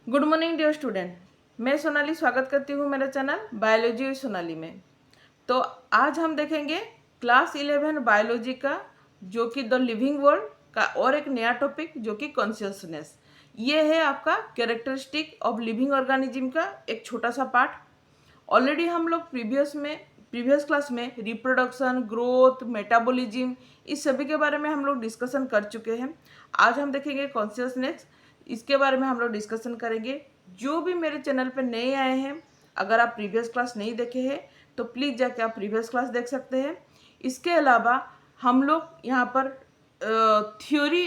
Good morning dear student. मैं सोनाली स्वागत करती हूँ मेरे चैनल बायोलॉजी विद सोनाली में। तो आज हम देखेंगे क्लास 11 बायोलॉजी का, जो कि द लिविंग वर्ल्ड का, और एक नया टॉपिक जो कि कॉन्शियसनेस। ये है आपका कैरेक्टरिस्टिक ऑफ लिविंग ऑर्गेनिज्म का एक छोटा सा पार्ट। ऑलरेडी हम लोग प्रीवियस क्लास में रिप्रोडक्शन, ग्रोथ, मेटाबॉलिज्म, इस सभी के बारे में हम लोग डिस्कशन कर चुके हैं। आज हम देखेंगे कॉन्शियसनेस, इसके बारे में हम लोग डिस्कशन करेंगे। जो भी मेरे चैनल पे नए आए हैं, अगर आप प्रीवियस क्लास नहीं देखे हैं तो प्लीज़ जाके आप प्रीवियस क्लास देख सकते हैं। इसके अलावा हम लोग यहाँ पर थ्योरी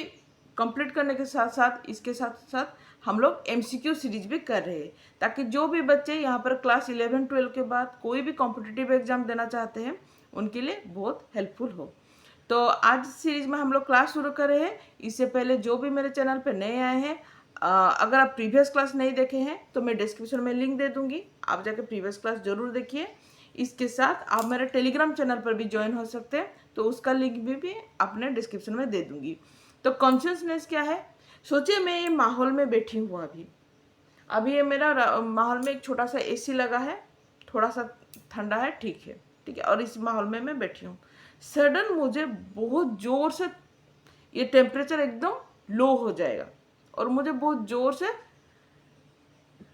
कंप्लीट करने के साथ साथ इसके साथ साथ हम लोग एमसीक्यू सीरीज भी कर रहे हैं, ताकि जो भी बच्चे यहाँ पर क्लास 11-12 के बाद कोई भी कॉम्पिटिटिव एग्जाम देना चाहते हैं उनके लिए बहुत हेल्पफुल हो। तो आज सीरीज में हम लोग क्लास शुरू कर रहे हैं। इससे पहले जो भी मेरे चैनल पर नए आए हैं, अगर आप प्रीवियस क्लास नहीं देखे हैं तो मैं डिस्क्रिप्शन में लिंक दे दूंगी, आप जाके प्रीवियस क्लास जरूर देखिए। इसके साथ आप मेरे टेलीग्राम चैनल पर भी ज्वाइन हो सकते हैं, तो उसका लिंक भी अपने डिस्क्रिप्शन में दे दूंगी। तो कॉन्शियसनेस क्या है? सोचिए मैं ये माहौल में बैठी हूँ, अभी ये मेरा माहौल में एक छोटा सा एसी लगा है, थोड़ा सा ठंडा है, ठीक है, ठीक है, और इस माहौल में मैं बैठी हूँ। सडन मुझे बहुत ज़ोर से ये टेम्परेचर एकदम लो हो जाएगा और मुझे बहुत ज़ोर से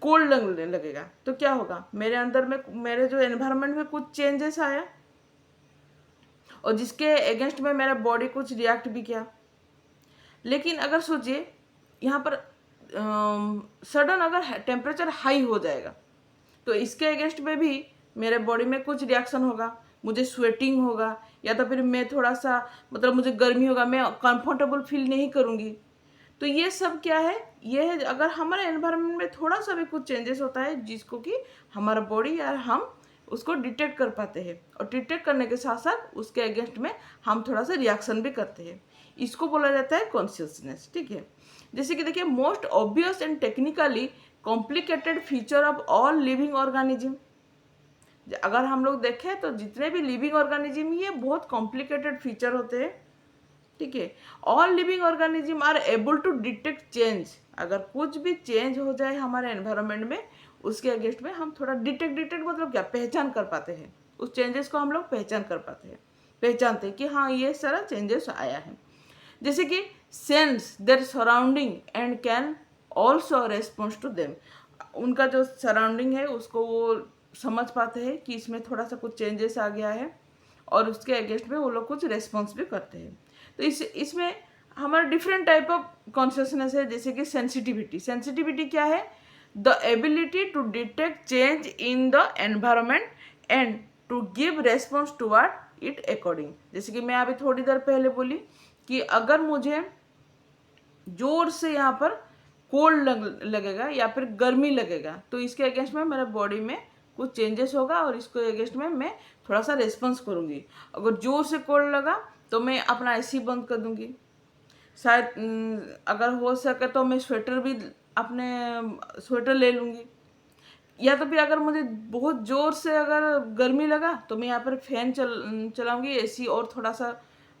कोल्ड लगने लगेगा। तो क्या होगा? मेरे अंदर में, मेरे जो एनवायरनमेंट में कुछ चेंजेस आया और जिसके अगेंस्ट में मेरा बॉडी कुछ रिएक्ट भी किया। लेकिन अगर सोचिए यहाँ पर सडन अगर टेम्परेचर हाई हो जाएगा तो इसके अगेंस्ट में भी मेरे बॉडी में कुछ रिएक्शन होगा, मुझे स्वेटिंग होगा, या तो फिर मैं थोड़ा सा, मतलब मुझे गर्मी होगा, मैं कंफर्टेबल फील नहीं करूँगी। तो ये सब क्या है? ये है अगर हमारे एनवायरनमेंट में थोड़ा सा भी कुछ चेंजेस होता है जिसको कि हमारा बॉडी या हम उसको डिटेक्ट कर पाते हैं, और डिटेक्ट करने के साथ साथ उसके अगेंस्ट में हम थोड़ा सा रिएक्शन भी करते हैं। इसको बोला जाता है कॉन्शियसनेस, ठीक है। जैसे कि देखिए, most obvious and technically complicated feature of all living organism. अगर हम लोग देखें तो जितने भी लिविंग ऑर्गेनिज्म, ये बहुत कॉम्प्लिकेटेड फीचर होते हैं, ठीक है। All living organism are able to detect change. अगर कुछ भी चेंज हो जाए हमारे एनवायरनमेंट में, उसके अगेंस्ट में हम थोड़ा डिटेक्ट मतलब क्या, पहचान कर पाते हैं। उस चेंजेस को हम लोग पहचान कर पाते हैं, पहचानते हैं कि हाँ ये सारा चेंजेस आया है। जैसे कि sense their surrounding and can also response to them. उनका जो सराउंडिंग है उसको वो समझ पाते हैं कि इसमें थोड़ा सा कुछ चेंजेस आ गया है, और उसके अगेंस्ट में वो लोग कुछ रेस्पॉन्स भी करते हैं। तो इसमें हमारा डिफरेंट टाइप ऑफ कॉन्शियसनेस है। जैसे कि सेंसिटिविटी। सेंसिटिविटी क्या है? The ability to detect change in the environment and to give response toward it according. जैसे कि मैं अभी थोड़ी देर पहले बोली कि अगर मुझे जोर से यहाँ पर कोल्ड लगेगा या फिर गर्मी लगेगा तो इसके अगेंस्ट में मेरे बॉडी में कुछ चेंजेस होगा और इसको अगेंस्ट में मैं थोड़ा सा रेस्पॉन्स करूँगी। अगर जोर से कोल्ड लगा तो मैं अपना एसी बंद कर दूँगी। शायद अगर हो सके तो मैं स्वेटर भी, अपने स्वेटर ले लूँगी। या तो फिर अगर मुझे बहुत ज़ोर से अगर गर्मी लगा तो मैं यहाँ पर फैन चलाऊँगी, एसी, और थोड़ा सा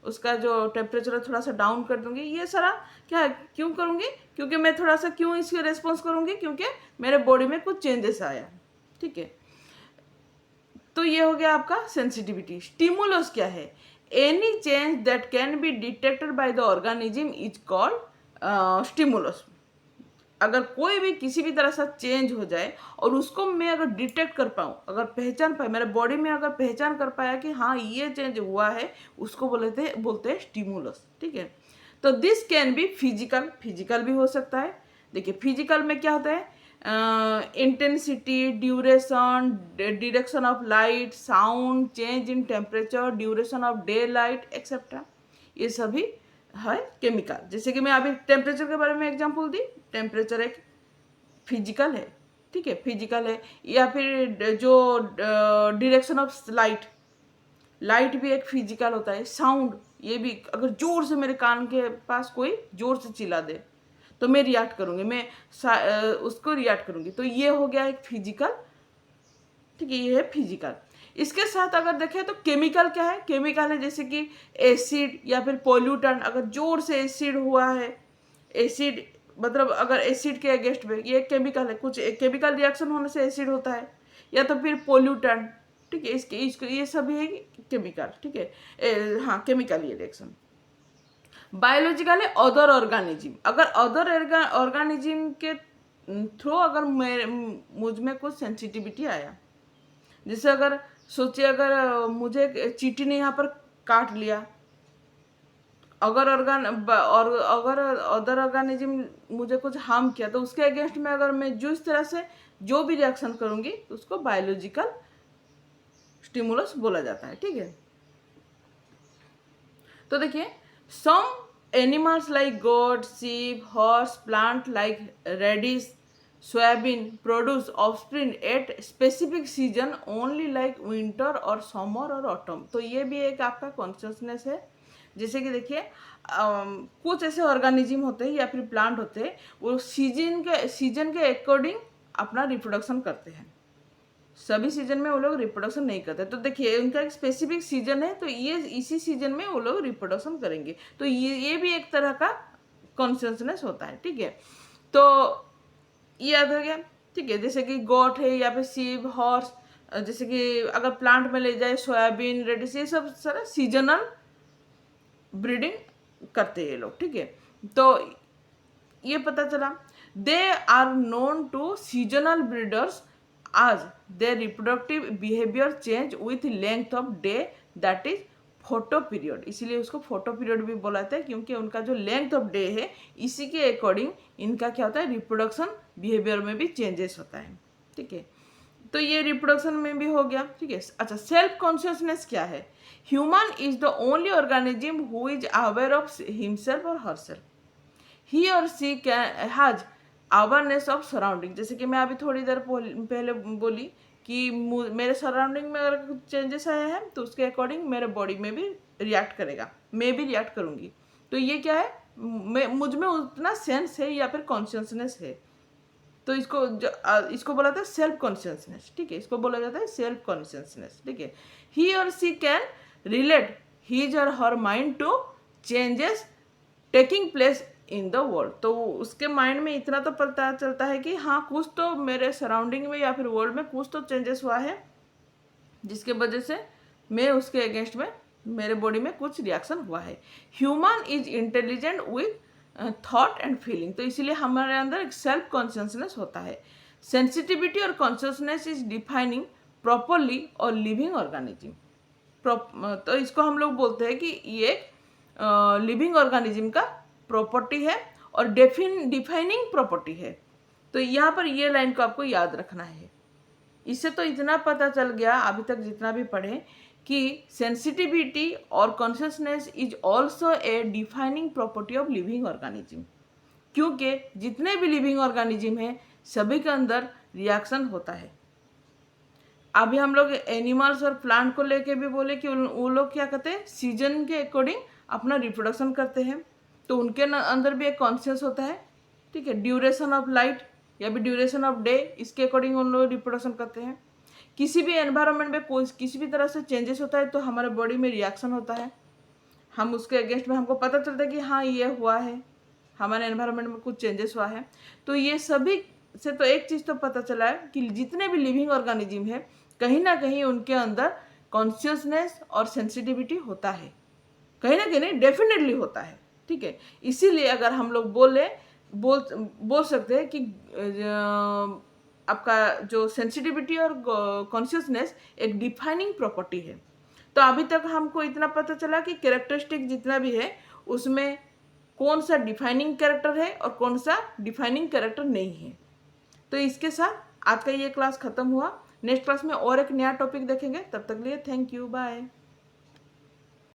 उसका जो टेम्परेचर है थोड़ा सा डाउन कर दूँगी। ये सारा क्या है, क्यों करूँगी? क्योंकि मैं थोड़ा सा क्यों इसके रेस्पॉन्स करूँगी? क्योंकि मेरे बॉडी में कुछ चेंजेस आया, ठीक है। तो ये हो गया आपका सेंसिटिविटी। स्टिमुलस क्या है? Any change that can be detected by the organism is called stimulus. अगर कोई भी किसी भी तरह से चेंज हो जाए और उसको मैं अगर डिटेक्ट कर पाऊँ, अगर पहचान पाए, मेरे बॉडी में अगर पहचान कर पाया कि हाँ ये चेंज हुआ है, उसको बोलते हैं स्टिमुलस, ठीक है। तो this can be physical, physical भी हो सकता है। देखिए फिजिकल में क्या होता है? Intensity, duration, direction of light, sound, change in temperature, duration of day light etcetera, ये सभी है केमिकल। जैसे कि मैं अभी टेम्परेचर के बारे में एग्जांपल दी। टेम्परेचर एक फिजिकल है, ठीक है, फिजिकल है। या फिर जो डायरेक्शन ऑफ लाइट, लाइट भी एक फिजिकल होता है। साउंड, ये भी अगर जोर से मेरे कान के पास कोई जोर से चिल्ला दे तो मैं रिएक्ट करूँगी, मैं उसको रिएक्ट करूँगी। तो ये हो गया एक फिजिकल, ठीक है, ये है फिजिकल। इसके साथ अगर देखें तो केमिकल क्या है? केमिकल है जैसे कि एसिड या फिर पोल्यूटेंट। अगर जोर से एसिड हुआ है, एसिड मतलब अगर एसिड के अगेंस्ट में, ये केमिकल है, कुछ केमिकल रिएक्शन होने से एसिड होता है, या तो फिर पोल्यूटेंट, ठीक है, इसके इसको ये सभी है केमिकल, ठीक है, हाँ केमिकल ये रिएक्शन। बायोलॉजिकल है अदर ऑर्गेनिज्म, अगर अदर ऑर्गेनिज्म के थ्रू अगर मुझ में कुछ सेंसिटिविटी आया, जैसे अगर सोचिए अगर मुझे चींटी ने यहाँ पर काट लिया, अगर अगर अदर ऑर्गेनिज्म मुझे कुछ हार्म किया, तो उसके अगेंस्ट में अगर मैं जो इस तरह से जो भी रिएक्शन करूंगी तो उसको बायोलॉजिकल स्टिमुलस बोला जाता है, ठीक है। तो देखिए, some animals like goat, sheep, horse, plant like radish, soybean produce offspring at specific season only like winter और समर और ऑटम। तो ये भी एक आपका कॉन्शियसनेस है। जैसे कि देखिए, कुछ ऐसे ऑर्गेनिज्म होते हैं या फिर प्लांट होते हैं, वो सीजन के अकॉर्डिंग अपना रिप्रोडक्शन करते हैं। सभी सीजन में वो लोग रिप्रोडक्शन नहीं करते। तो देखिए, उनका एक स्पेसिफिक सीजन है, तो ये इसी सीजन में वो लोग रिप्रोडक्शन करेंगे। तो ये भी एक तरह का कॉन्शियसनेस होता है, ठीक है। तो ये याद हो गया, ठीक है। जैसे कि गोट है या फिर शीप, हॉर्स, जैसे कि अगर प्लांट में ले जाए सोयाबीन, रेडिश, ये सब सारा सीजनल ब्रीडिंग करते हैं ये लोग, ठीक है। तो ये पता चला, they are known to seasonal breeders आज their reproductive behavior change with length of day, that is photo period. इसीलिए उसको फोटो पीरियड भी बोला जाता है, क्योंकि उनका जो लेंथ ऑफ डे है इसी के अकॉर्डिंग इनका क्या होता है, रिप्रोडक्शन बिहेवियर में भी चेंजेस होता है, ठीक है। तो ये रिप्रोडक्शन में भी हो गया, ठीक है। अच्छा, सेल्फ कॉन्शियसनेस क्या है? Human is the only organism who is aware of himself और हरसेल्फ, ही और she can has awareness of surrounding. जैसे कि मैं अभी थोड़ी देर पहले बोली कि मेरे सराउंडिंग में अगर कुछ चेंजेस आया है तो उसके अकॉर्डिंग मेरे बॉडी में भी रिएक्ट करेगा, मैं भी रिएक्ट करूँगी। तो ये क्या है, मुझ में उतना सेंस है या फिर कॉन्शियसनेस है। तो इसको बोला जाता है सेल्फ कॉन्शियसनेस, ठीक है। इसको बोला जाता है सेल्फ कॉन्शियसनेस, ठीक है। ही और सी कैन रिलेट हिज और her mind to changes taking place in the world. तो उसके माइंड में इतना तो पता चलता है कि हाँ, कुछ तो मेरे सराउंडिंग में या फिर वर्ल्ड में कुछ तो चेंजेस हुआ है, जिसके वजह से मैं उसके अगेंस्ट में मेरे बॉडी में कुछ रिएक्शन हुआ है। Human is intelligent with thought and feeling. तो इसीलिए हमारे अंदर एक सेल्फ कॉन्शियसनेस होता है। सेंसिटिविटी और कॉन्शियसनेस इज डिफाइनिंग प्रॉपरली और लिविंग ऑर्गेनिज्म। तो इसको हम लोग बोलते हैं कि ये लिविंग ऑर्गेनिज्म का प्रॉपर्टी है और डिफाइनिंग प्रॉपर्टी है। तो यहाँ पर ये लाइन को आपको याद रखना है। इससे तो इतना पता चल गया अभी तक जितना भी पढ़े कि सेंसिटिविटी और consciousness is also a defining property of living organism, क्योंकि जितने भी लिविंग ऑर्गेनिज्म हैं सभी के अंदर रिएक्शन होता है। अभी हम लोग एनिमल्स और प्लांट को लेके भी बोले कि वो लोग क्या करते हैं, सीजन के अकॉर्डिंग अपना रिप्रोडक्शन करते हैं। तो उनके अंदर भी एक कॉन्शियस होता है, ठीक है। ड्यूरेशन ऑफ लाइट या भी ड्यूरेशन ऑफ डे, इसके अकॉर्डिंग उन लोग रिप्रोडक्शन करते हैं। किसी भी एनवायरनमेंट में कोई किसी भी तरह से चेंजेस होता है तो हमारे बॉडी में रिएक्शन होता है। हम उसके अगेंस्ट में हमको पता चलता है कि हाँ ये हुआ है, हमारे एनवायरनमेंट में कुछ चेंजेस हुआ है। तो ये सभी से तो एक चीज़ तो पता चला है कि जितने भी लिविंग ऑर्गेनिज्म है कहीं ना कहीं उनके अंदर कॉन्शियसनेस और सेंसिटिविटी होता है, कहीं ना कहीं डेफिनेटली होता है, ठीक है। इसीलिए अगर हम लोग बोल सकते हैं कि आपका जो सेंसिटिविटी और कॉन्शियसनेस एक डिफाइनिंग प्रॉपर्टी है। तो अभी तक हमको इतना पता चला कि कैरेक्टरिस्टिक जितना भी है उसमें कौन सा डिफाइनिंग कैरेक्टर है और कौन सा डिफाइनिंग कैरेक्टर नहीं है। तो इसके साथ आज का ये क्लास खत्म हुआ। नेक्स्ट क्लास में और एक नया टॉपिक देखेंगे। तब तक लिए थैंक यू, बाय।